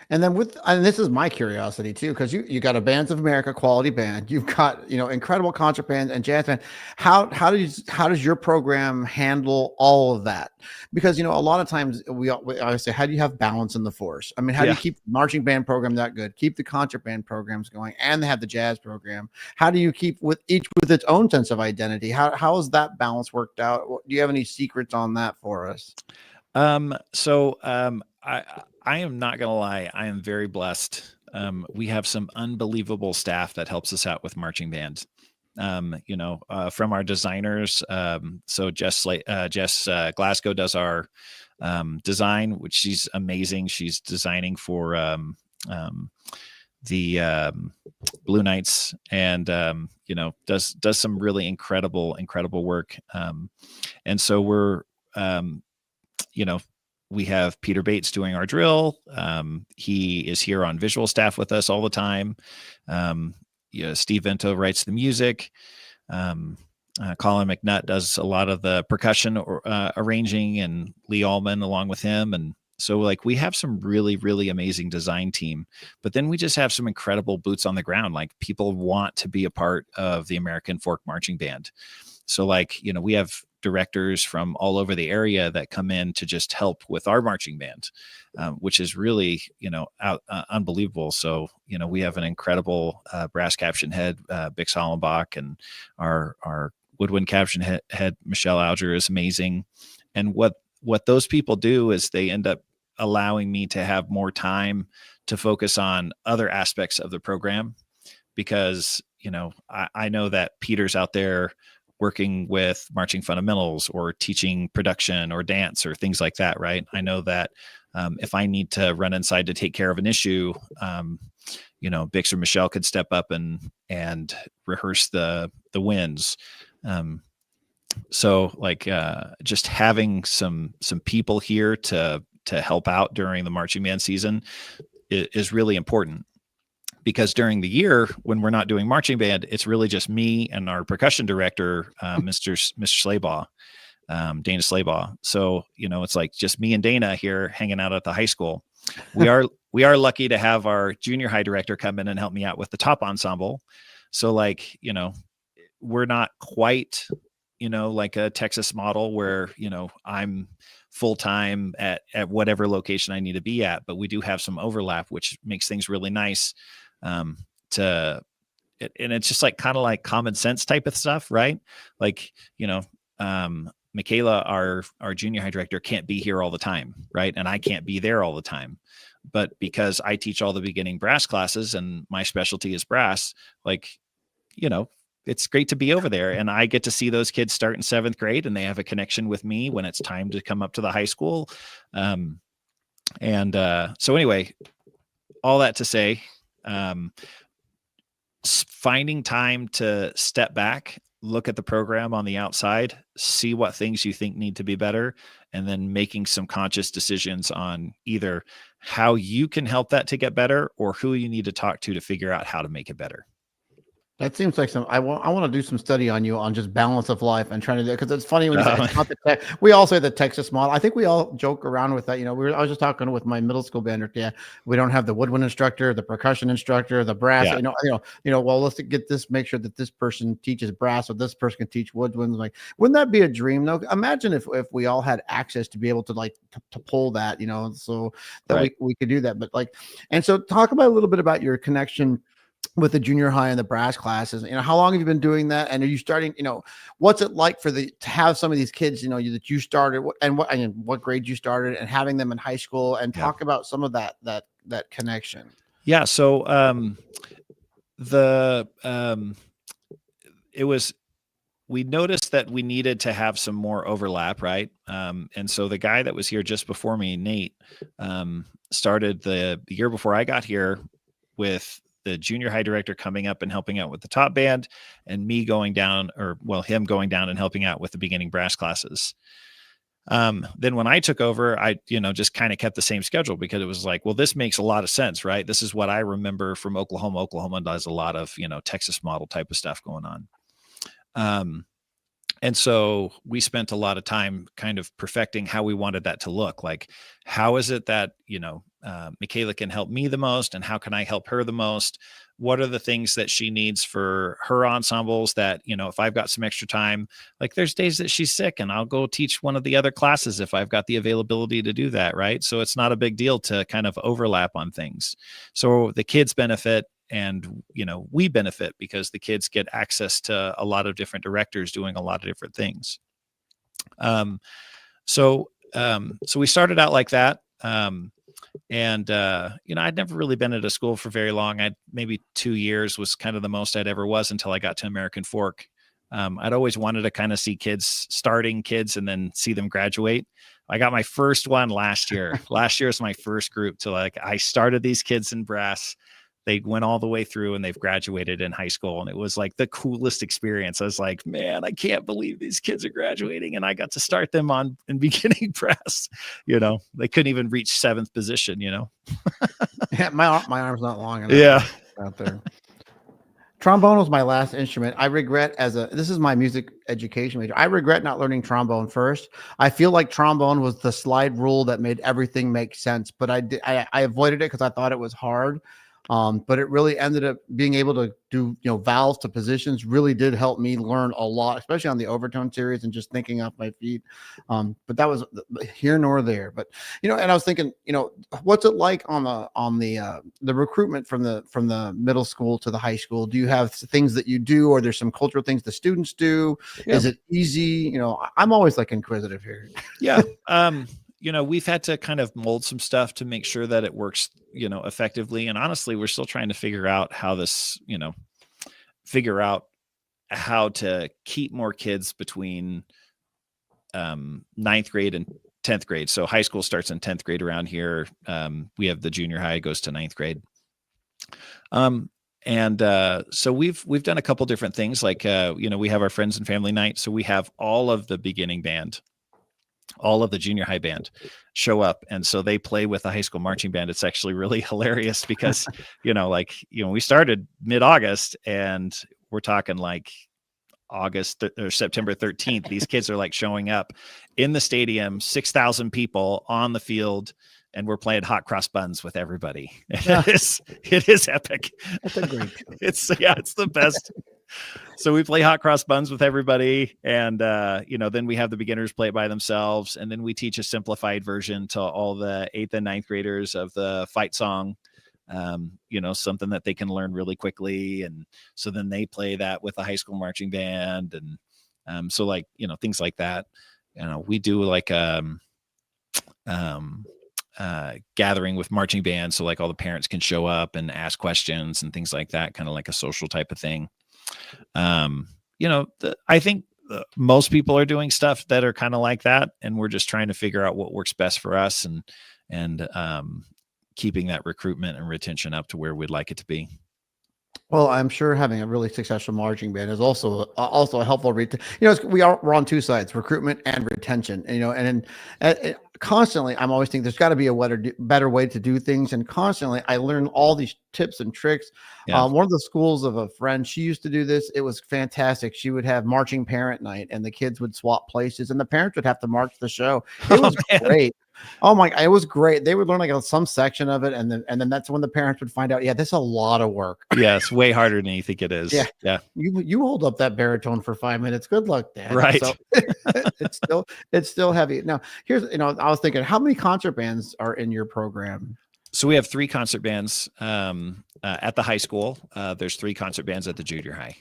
And then and this is my curiosity too, because you got a Bands of America quality band, you've got incredible concert band and jazz band. How does your program handle all of that? Because a lot of times we always say, how do you have balance in the force? I mean, how do you keep the marching band program that good, keep the concert band programs going, and have the jazz program? How do you keep with each with its own sense of identity? How is that balance worked out? Do you have any secrets on that for us? I am not going to lie. I am very blessed. We have some unbelievable staff that helps us out with marching band. From our designers. So Jess Glasgow does our design, which she's amazing. She's designing for the Blue Knights, and does some really incredible work. And so we're we have Peter Bates doing our drill. He is here on visual staff with us all the time. Steve Vento writes the music. Colin McNutt does a lot of the percussion arranging, and Lee Allman along with him. And so like we have some really, really amazing design team, but then we just have some incredible boots on the ground. Like people want to be a part of the American Folk Marching Band. So like, we have directors from all over the area that come in to just help with our marching band, which is really, unbelievable. So, we have an incredible brass caption head, Bix Hollenbach, and our woodwind caption head, Michelle Alger, is amazing. And what those people do is they end up allowing me to have more time to focus on other aspects of the program, because, I know that Peter's out there working with marching fundamentals or teaching production or dance or things like that, right? I know that if I need to run inside to take care of an issue, Bix or Michelle could step up and rehearse the winds. So like just having some people here to help out during the marching band season is really important. Because during the year, when we're not doing marching band, it's really just me and our percussion director, Mr. Slaybaugh, Dana Slaybaugh. So, it's like just me and Dana here hanging out at the high school. We are lucky to have our junior high director come in and help me out with the top ensemble. So like, we're not quite, like a Texas model where, I'm full-time at whatever location I need to be at, but we do have some overlap, which makes things really nice. And it's just like kind of like common sense type of stuff, right? Like, Michaela, our junior high director, can't be here all the time, right? And I can't be there all the time. But because I teach all the beginning brass classes and my specialty is brass, like, it's great to be over there. And I get to see those kids start in 7th grade and they have a connection with me when it's time to come up to the high school. So anyway, all that to say, finding time to step back, look at the program on the outside, see what things you think need to be better, and then making some conscious decisions on either how you can help that to get better or who you need to talk to figure out how to make it better. That seems like I want to do some study on you on just balance of life and trying to do it, because it's funny when you say it's not we all say the Texas model. I think we all joke around with that. I was just talking with my middle school band. Yeah, we don't have the woodwind instructor, the percussion instructor, the brass. Yeah. Well, let's get this. Make sure that this person teaches brass, or this person can teach woodwinds. Like, wouldn't that be a dream? Though, imagine if we all had access to be able to to pull that. So that right. we could do that. But and so talk about a little bit about your connection with the junior high and the brass classes. How long have you been doing that? And are you starting, what's it like to have some of these kids, that you started and what grade you started and having them in high school, and talk about some of that connection. Yeah. So, we noticed that we needed to have some more overlap. Right. And so the guy that was here just before me, Nate, started the year before I got here with the junior high director coming up and helping out with the top band, and me going down, him going down and helping out with the beginning brass classes. Then when I took over, I, just kind of kept the same schedule, because it was like, well, this makes a lot of sense, right? This is what I remember from Oklahoma. Oklahoma does a lot of, Texas model type of stuff going on. And so we spent a lot of time kind of perfecting how we wanted that to look. Like, how is it that, Michaela can help me the most, and how can I help her the most? What are the things that she needs for her ensembles that, if I've got some extra time, like there's days that she's sick and I'll go teach one of the other classes if I've got the availability to do that. Right. So it's not a big deal to kind of overlap on things. So the kids benefit, and, we benefit because the kids get access to a lot of different directors doing a lot of different things. So we started out like that. I'd never really been at a school for very long. I'd maybe 2 years was kind of the most I'd ever was until I got to American Fork. I'd always wanted to kind of see starting kids and then see them graduate. I got my first one last year. Last year was my first group I started these kids in brass. They went all the way through and they've graduated in high school. And it was like the coolest experience. I was like, man, I can't believe these kids are graduating. And I got to start them in beginning brass. They couldn't even reach 7th position, Yeah, my arm's not long enough. Yeah. Out there. Trombone was my last instrument. I regret this is my music education major. I regret not learning trombone first. I feel like trombone was the slide rule that made everything make sense, but I avoided it because I thought it was hard. But it really ended up being able to do, vowels to positions really did help me learn a lot, especially on the overtone series and just thinking off my feet. But that was here nor there. But, and I was thinking, what's it like on the recruitment from the middle school to the high school? Do you have things that you do, or there's some cultural things the students do? Yeah. Is it easy? I'm always like inquisitive here. Yeah. We've had to kind of mold some stuff to make sure that it works, effectively. And honestly, we're still trying to figure out how to keep more kids between ninth grade and 10th grade. So high school starts in 10th grade around here. We have the junior high goes to ninth grade. So we've done a couple different things, like, we have our friends and family night. So we have all of the beginning band, all of the junior high band show up. And so they play with the high school marching band. It's actually really hilarious because, we started mid-August and we're talking like or September 13th. These kids are like showing up in the stadium, 6,000 people on the field, and we're playing hot cross buns with everybody. Yeah. It is epic. That's a great show. It's the best. So we play hot cross buns with everybody. And, then we have the beginners play it by themselves. And then we teach a simplified version to all the 8th and 9th graders of the fight song, something that they can learn really quickly. And so then they play that with the high school marching band. And so like, things like that. We do like gathering with marching bands, so like all the parents can show up and ask questions and things like that, kind of like a social type of thing. I think most people are doing stuff that are kind of like that, and we're just trying to figure out what works best for us and keeping that recruitment and retention up to where we'd like it to be. Well, I'm sure having a really successful marching band is also a helpful. We're on two sides, recruitment and retention. And constantly, I'm always thinking there's got to be a better way to do things. And constantly, I learn all these tips and tricks. Yeah. One of the schools of a friend, she used to do this. It was fantastic. She would have marching parent night, and the kids would swap places, and the parents would have to march the show. It was great. Oh my! It was great. They would learn like some section of it, and then that's when the parents would find out. Yeah, this is a lot of work. Yeah, it's way harder than you think it is. Yeah. You hold up that baritone for 5 minutes. Good luck, Dad. Right. So it's still heavy. Now, here's I was thinking, how many concert bands are in your program? So we have 3 concert bands at the high school. There's 3 concert bands at the junior high.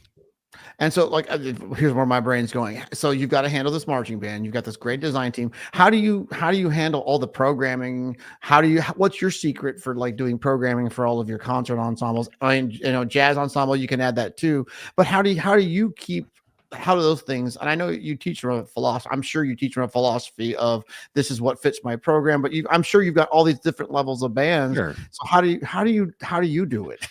And so, like, here's where my brain's going. So you've got to handle this marching band. You've got this great design team. How do you handle all the programming? What's your secret for like doing programming for all of your concert ensembles? I mean, jazz ensemble, you can add that too. But how do those things? And I know you teach from a philosophy. I'm sure you teach from a philosophy of this is what fits my program. But I'm sure you've got all these different levels of bands. Sure. So how do you do it?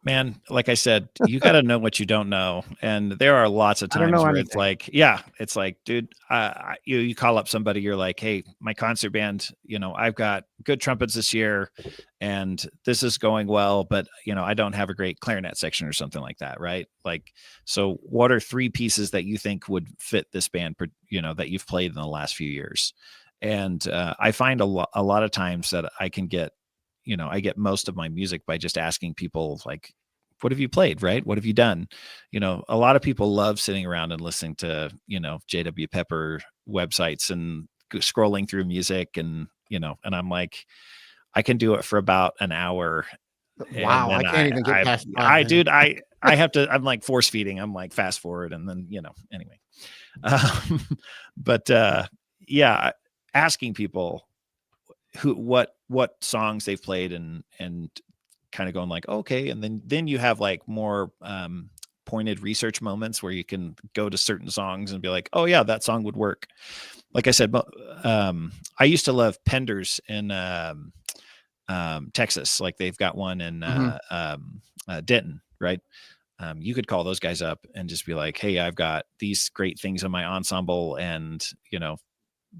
Man, like I said, you got to know what you don't know. And there are lots of times where it's like, dude, you call up somebody, you're like, hey, my concert band, I've got good trumpets this year and this is going well, but I don't have a great clarinet section or something like that. Right. Like, so what are 3 pieces that you think would fit this band, that you've played in the last few years? And I find a lot of times that I can get, I get most of my music by just asking people like, what have you played? Right. What have you done? A lot of people love sitting around and listening to, JW Pepper websites and scrolling through music and I'm like, I can do it for about an hour. Wow. I can't even get past I have to, I'm like force feeding. I'm like fast forward. And then, anyway, asking people what songs they've played and kind of going like, okay. And then you have like more pointed research moments where you can go to certain songs and be like, oh yeah, that song would work. Like I said, I used to love Penders in Texas. Like they've got one in Denton, right? You could call those guys up and just be like, hey, I've got these great things in my ensemble and,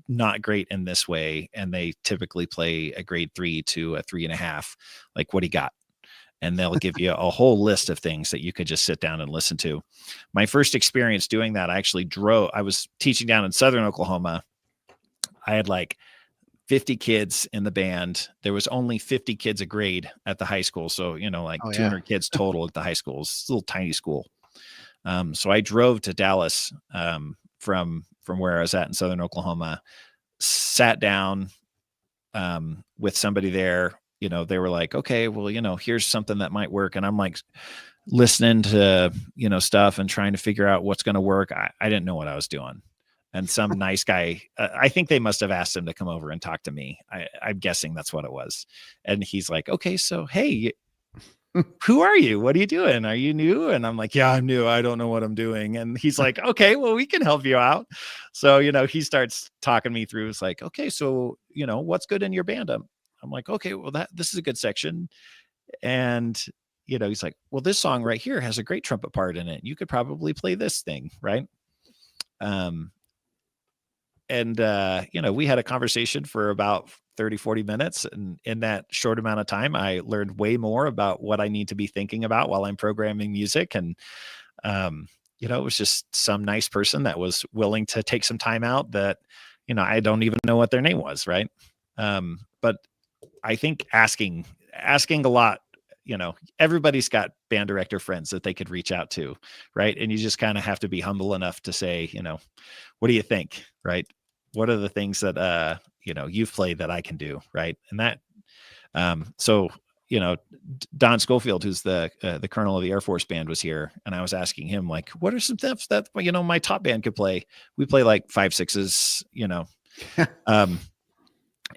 not great in this way. And they typically play a grade 3 to a 3.5. Like, what do you got? And they'll give you a whole list of things that you could just sit down and listen to. My first experience doing that, I was teaching down in Southern Oklahoma. I had like 50 kids in the band. There was only 50 kids a grade at the high school. So, like 200 kids total at the high school. It's a little tiny school. So I drove to Dallas from where I was at in Southern Oklahoma, sat down with somebody there. They were like, okay, well, here's something that might work. And I'm like listening to, stuff and trying to figure out what's going to work. I didn't know what I was doing. And some nice guy, I think they must have asked him to come over and talk to me. I'm guessing that's what it was. And he's like, okay, so, hey, who are you? What are you doing? Are you new? And I'm like, yeah, I'm new. I don't know what I'm doing. And he's like, okay, well, we can help you out. So, he starts talking me through. It's like, okay, so, what's good in your band? I'm like, okay, well, this is a good section. And, he's like, well, this song right here has a great trumpet part in it. You could probably play this thing. Right. And, we had a conversation for about 30, 40 minutes. And in that short amount of time, I learned way more about what I need to be thinking about while I'm programming music. And, it was just some nice person that was willing to take some time out that, I don't even know what their name was. Right. But I think asking a lot, everybody's got band director friends that they could reach out to. Right. And you just kind of have to be humble enough to say, what do you think? Right. What are the things that, you've played that I can do? Right. And that, so, Don Schofield, who's the colonel of the Air Force Band, was here. And I was asking him, like, what are some stuff that, my top band could play? We play like 5/6s,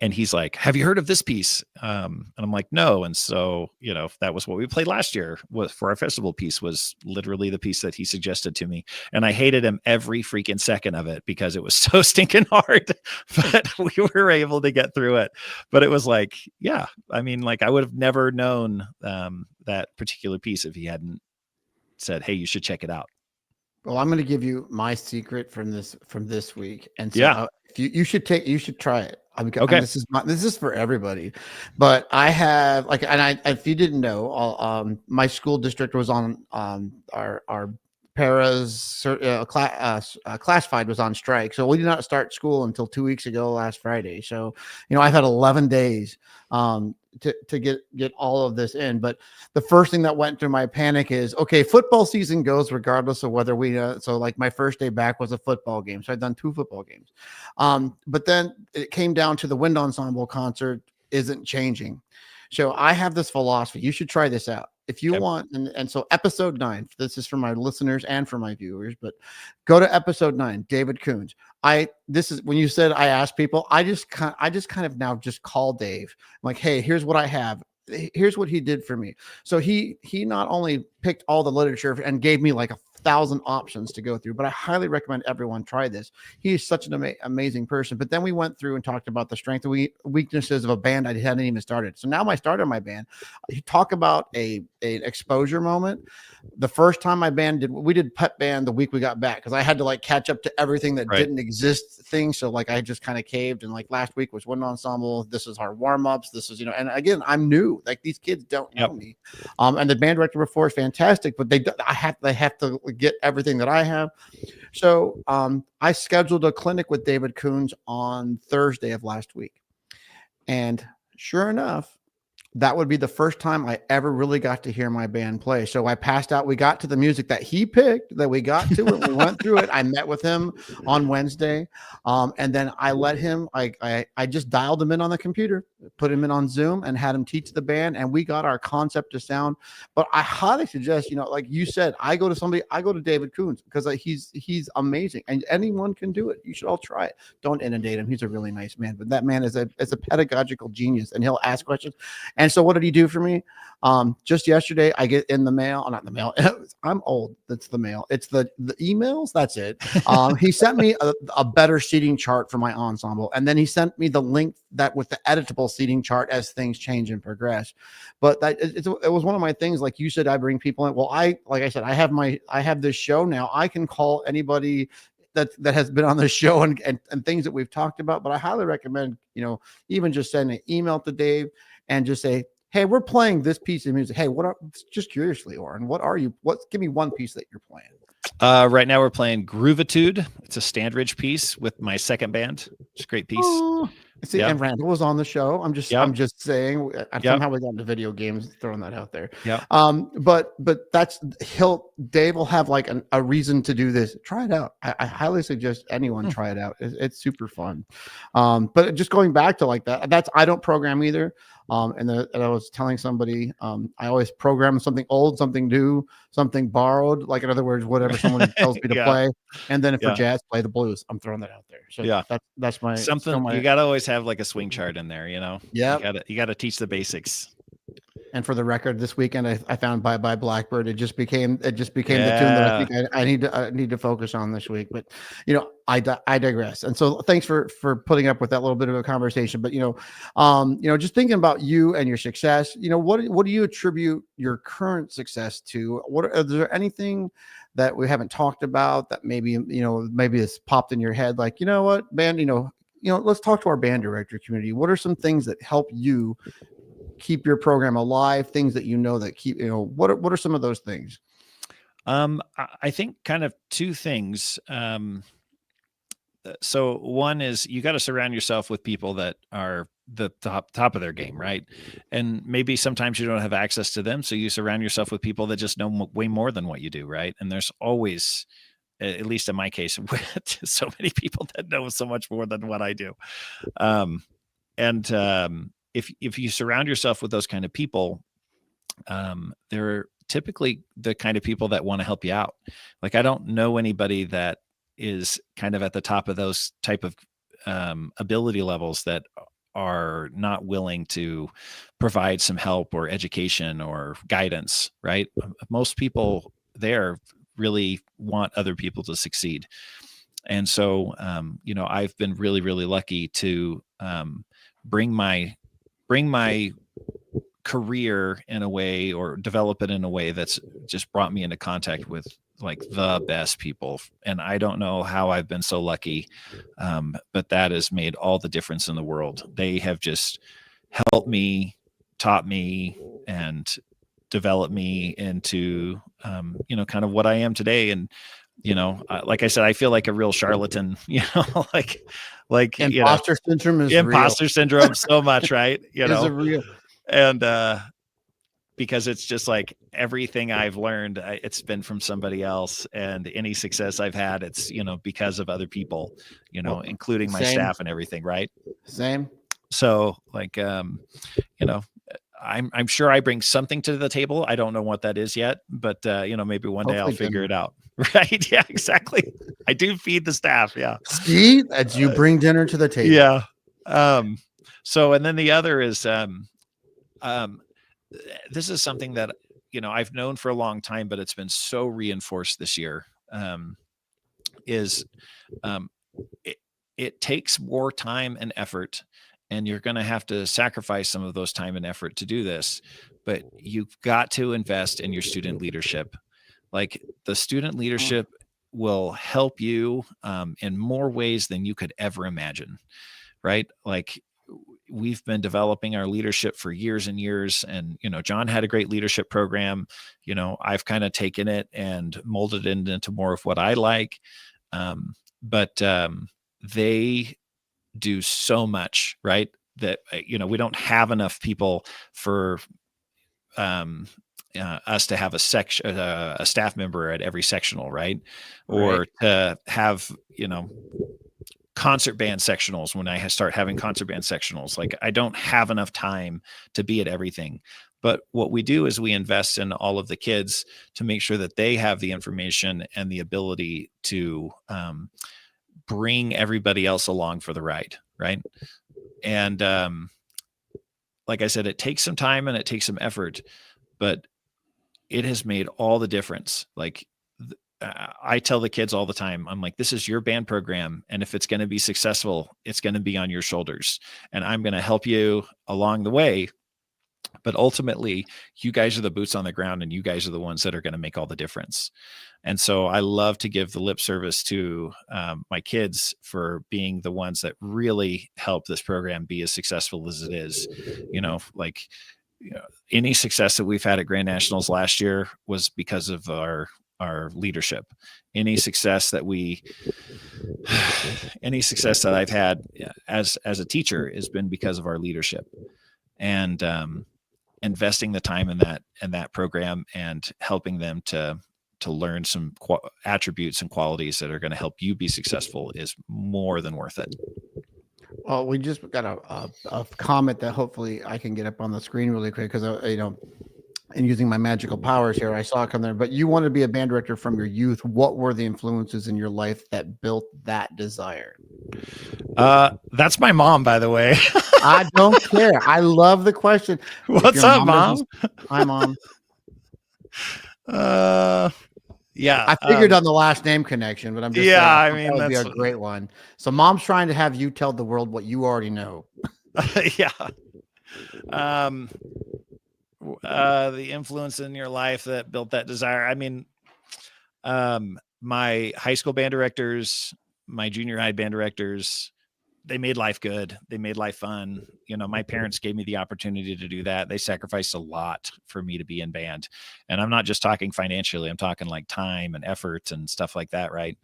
and he's like, have you heard of this piece? And I'm like, no. And so, that was what we played last year for our festival piece, was literally the piece that he suggested to me. And I hated him every freaking second of it because it was so stinking hard, but we were able to get through it. But it was like, yeah, I mean, like I would have never known that particular piece if he hadn't said, hey, you should check it out. Well, I'm going to give you my secret from this week. And so you should try it. Okay. This is for everybody, but I have if you didn't know, my school district was on our paras classified was on strike. So we did not start school until 2 weeks ago, last Friday. So, I've had 11 days to get all of this in. But the first thing that went through my panic is, okay, football season goes regardless of whether we, so like my first day back was a football game. So I've done 2 football games. But then it came down to the wind ensemble concert isn't changing. So I have this philosophy. You should try this out if you want. And so episode 9, this is for my listeners and for my viewers, but go to episode 9, David Coons. This is when you said, I asked people, I just kind of now just call Dave. I'm like, hey, here's what I have. Here's what he did for me. So he not only picked all the literature and gave me like 1,000 options to go through, but I highly recommend everyone try this. He is such an amazing person. But then we went through and talked about the strengths and weaknesses of a band I hadn't even started. So now I started my band. You talk about an exposure moment. The first time my band we did pep band the week we got back, because I had to like catch up to everything that didn't exist thing. So like I just kind of caved, and like last week was wind ensemble. This is our warm-ups. This is, and again, I'm new. Like these kids don't know me. And the band director before is fantastic, but they have to get everything that I have. So I scheduled a clinic with David Coons on Thursday of last week. And sure enough, that would be the first time I ever really got to hear my band play. So I passed out. We got to the music that he picked, that we got to it. We went through it. I met with him on Wednesday. And then I let him, I just dialed him in on the computer, put him in on Zoom and had him teach the band. And we got our concept to sound. But I highly suggest, like you said, I go to David Coons because he's amazing and anyone can do it. You should all try it. Don't inundate him. He's a really nice man, but that man is a pedagogical genius, and he'll ask questions. And so what did he do for me? Just yesterday, I get in the mail, not the mail. I'm old. That's the mail. It's the emails. That's it. He sent me a better seating chart for my ensemble. And then he sent me the link that with the editable seating chart as things change and progress. But it was one of my things. Like you said, I bring people in. Well, like I said, I have this show now. I can call anybody that has been on the show and things that we've talked about. But I highly recommend, even just send an email to Dave and just say, hey, we're playing this piece of music. Hey, just curiously, Orien, give me one piece that you're playing. Right now we're playing Groovitude. It's a Standridge piece with my second band. It's a great piece. See, Yeah. and Randall was on the show. I'm Yep. just saying, and Yep. somehow we got into video games, throwing that out there. Yep. But Dave will have like a reason to do this. Try it out. I highly suggest anyone try it out. It's super fun. But just going back to like that's I don't program either. And I was telling somebody, I always program something old, something new, something borrowed. Like in other words, whatever someone tells me to Yeah. play. And then for Yeah. jazz, play the blues. I'm throwing that out there. So Yeah. that's my something you got to always have like a swing chart in there, Yeah. You got to teach the basics. And for the record, this weekend I found Bye Bye Blackbird. It just became the tune that I think I need to focus on this week. But I digress. And so thanks for putting up with that little bit of a conversation. But just thinking about you and your success. What do you attribute your current success to? Is there anything that we haven't talked about that maybe it's popped in your head? Like, what band? Let's talk to our band director community. What are some things that help you keep your program alive, things that that keep, what are some of those things? I think kind of two things. So one is you got to surround yourself with people that are the top of their game, right? And maybe sometimes you don't have access to them, so you surround yourself with people that just know way more than what you do, right? And there's always, at least in my case, so many people that know so much more than what I do. If you surround yourself with those kind of people, they're typically the kind of people that want to help you out. Like, I don't know anybody that is kind of at the top of those type of ability levels that are not willing to provide some help or education or guidance, right? Most people there really want other people to succeed. And so, I've been really, really lucky to bring my career in a way, or develop it in a way that's just brought me into contact with like the best people. And I don't know how I've been so lucky, but that has made all the difference in the world. They have just helped me, taught me, and developed me into, kind of what I am today. And, like I said, I feel like a real charlatan, like imposter syndrome is imposter real. syndrome so much, right? It is a real. And because it's just like everything I've learned, it's been from somebody else, and any success I've had, it's because of other people, including my staff and everything, right? Same. So like, I'm sure I bring something to the table. I don't know what that is yet, but maybe one day I'll figure it out. Right? Yeah, exactly. I do feed the staff. Yeah. See, as you bring dinner to the table. Yeah. So, and then the other is, this is something that, I've known for a long time, but it's been so reinforced this year, it takes more time and effort, and you're going to have to sacrifice some of those time and effort to do this, but you've got to invest in your student leadership. Like, the student leadership will help you in more ways than you could ever imagine, right? Like, we've been developing our leadership for years and years. And, John had a great leadership program. I've kind of taken it and molded it into more of what I like. But they do so much, right? That, we don't have enough people for us to have a staff member at every sectional, right? Or to have, concert band sectionals. When I start having concert band sectionals, like, I don't have enough time to be at everything. But what we do is we invest in all of the kids to make sure that they have the information and the ability to bring everybody else along for the ride, right? And like I said, it takes some time and it takes some effort, but it has made all the difference. Like, I tell the kids all the time, I'm like, this is your band program, and if it's going to be successful, it's going to be on your shoulders, and I'm going to help you along the way. But ultimately, you guys are the boots on the ground, and you guys are the ones that are going to make all the difference. And so I love to give the lip service to my kids for being the ones that really help this program be as successful as it is. Any success that we've had at Grand Nationals last year was because of our our leadership. Any success that I've had as a teacher has been because of our leadership, and investing the time in that program and helping them to learn some attributes and qualities that are going to help you be successful is more than worth it. Well, we just got a comment that hopefully I can get up on the screen really quick because, and using my magical powers here, I saw it come there. But you wanted to be a band director from your youth. What were the influences in your life that built that desire? That's my mom, by the way. I don't care. I love the question. What's up, Mom? Hi, Mom. Yeah, I figured on the last name connection, but I'm just saying, I mean, that would be a great one. So Mom's trying to have you tell the world what you already know. Yeah. The influence in your life that built that desire. I mean, my high school band directors, my junior high band directors, they made life good. They made life fun. My parents gave me the opportunity to do that. They sacrificed a lot for me to be in band. And I'm not just talking financially. I'm talking like time and effort and stuff like that. Right.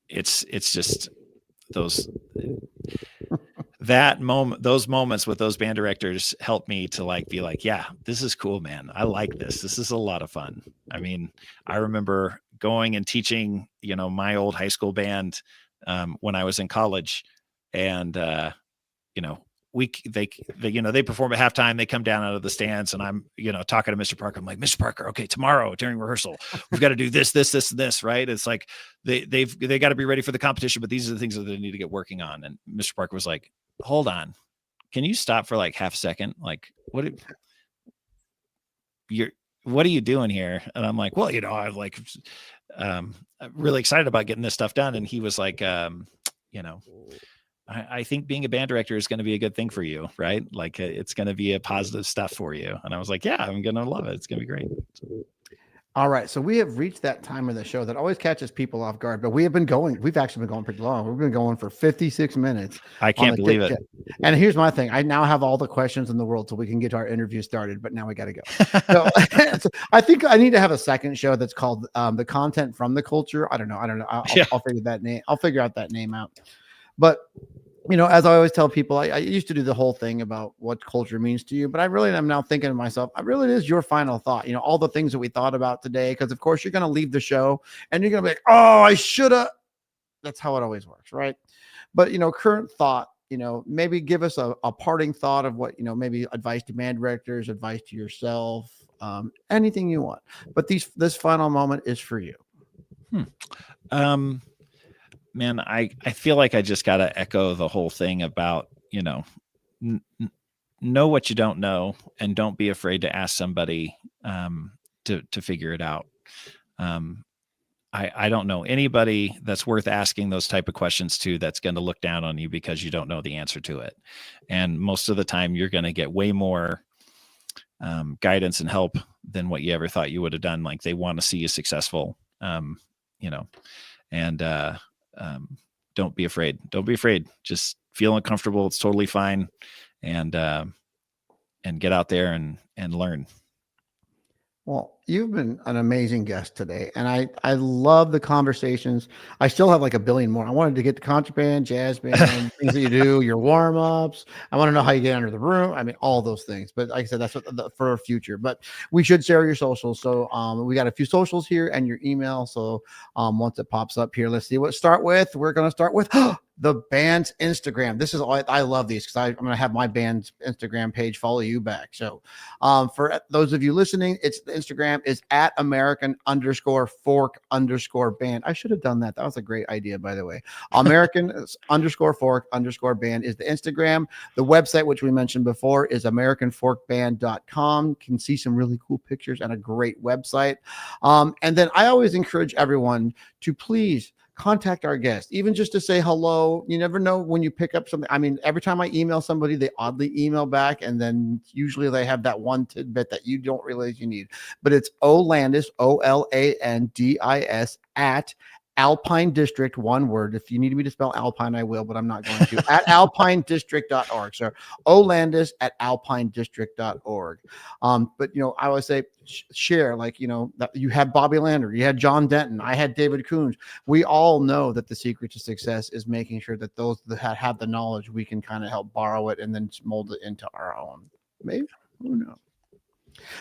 It's just those moments with those band directors helped me to be like, yeah, this is cool, man. I like this. This is a lot of fun. I mean, I remember going and teaching, my old high school band, when I was in college, and, they perform at halftime. They come down out of the stands, and I'm, talking to Mr. Parker. I'm like, Mr. Parker, okay, tomorrow during rehearsal, we've got to do this, right? It's like, they got to be ready for the competition, but these are the things that they need to get working on. And Mr. Parker was like, hold on, can you stop for like half a second? Like, what are you doing here? And I'm like, well, I'm really excited about getting this stuff done. And he was like, I think being a band director is going to be a good thing for you, right? Like, it's going to be a positive stuff for you. And I was like, yeah, I'm going to love it. It's going to be great. All right. So we have reached that time of the show that always catches people off guard, but we've actually been going pretty long. We've been going for 56 minutes. I can't believe it. And here's my thing. I now have all the questions in the world so we can get our interview started, but now we got to go. So, so I think I need to have a second show that's called the content from the culture. I don't know. I'll figure that name. I'll figure out that name out. But as I always tell people, I used to do the whole thing about what culture means to you, but I really am now thinking to myself, it is your final thought, all the things that we thought about today, because of course you're going to leave the show and you're going to be like, oh, I should have. That's how it always works. Right. But, current thought, maybe give us a parting thought of what, maybe advice to band directors, advice to yourself, anything you want. But this final moment is for you. Man, I feel like I just got to echo the whole thing about, know what you don't know, and don't be afraid to ask somebody to figure it out. I don't know anybody that's worth asking those type of questions to that's going to look down on you because you don't know the answer to it. And most of the time you're going to get way more guidance and help than what you ever thought you would have done. Like, they want to see you successful, and don't be afraid. Don't be afraid. Just feel uncomfortable. It's totally fine. And get out there and learn. Well, you've been an amazing guest today, and I love the conversations. I still have like a billion more. I wanted to get the contraband, jazz band, things that you do, your warm-ups. I want to know how you get under the room. I mean, all those things. But like I said, that's for our future. But we should share your socials. So we got a few socials here and your email. So once it pops up here, let's see what to start with. We're going to start with the band's Instagram. This is all I love these because I'm going to have my band's Instagram page follow you back. So for those of you listening, the Instagram is at American_folk_band. I should have done that. That was a great idea, by the way. American_folk_band is the Instagram. The website, which we mentioned before, is AmericanForkBand.com. You can see some really cool pictures and a great website. And then I always encourage everyone to please contact our guest, even just to say hello. You never know when you pick up something. I mean, every time I email somebody, they oddly email back, and then usually they have that one tidbit that you don't realize you need. But it's Olandis, OLANDIS at Alpine District, one word. If you need me to spell Alpine, I will, but I'm not going to. At alpinedistrict.org. So Landis at alpinedistrict.org. But I always say share, like, that you had Bobby Lander, you had John Denton, I had David Coons. We all know that the secret to success is making sure that those that have the knowledge, we can kind of help borrow it and then mold it into our own. Maybe, who knows?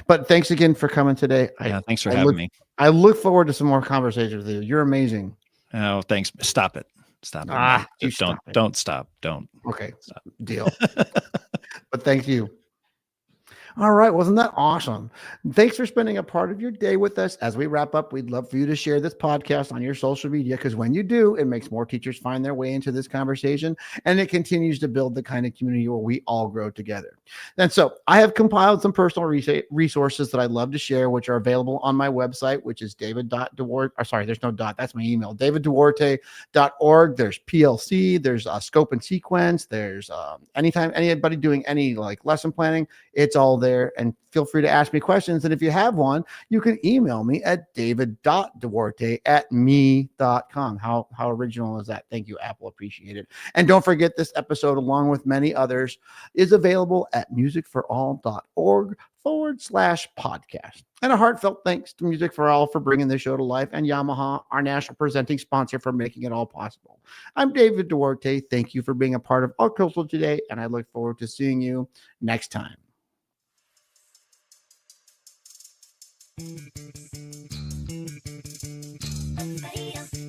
But thanks again for coming today. Thanks for having me. I look forward to some more conversations with you. You're amazing. Oh, thanks. Stop it. Don't stop. Don't. Okay. Stop. Deal. But thank you. All right. Wasn't that awesome? Thanks for spending a part of your day with us. As we wrap up, we'd love for you to share this podcast on your social media, because when you do, it makes more teachers find their way into this conversation, and it continues to build the kind of community where we all grow together. And so I have compiled some personal resources that I'd love to share, which are available on my website, which is david.duarte. Sorry, there's no dot. That's my email, davidduarte.org. There's PLC. There's Scope and Sequence. There's anytime anybody doing any like lesson planning, it's all there. And feel free to ask me questions. And if you have one, you can email me at david.duarte@me.com. How original is that? Thank you, Apple. Appreciate it. And don't forget, this episode, along with many others, is available at musicforall.org/podcast. And a heartfelt thanks to Music for All for bringing this show to life, and Yamaha, our national presenting sponsor, for making it all possible. I'm David Duarte. Thank you for being a part of our culture today, and I look forward to seeing you next time. Radio.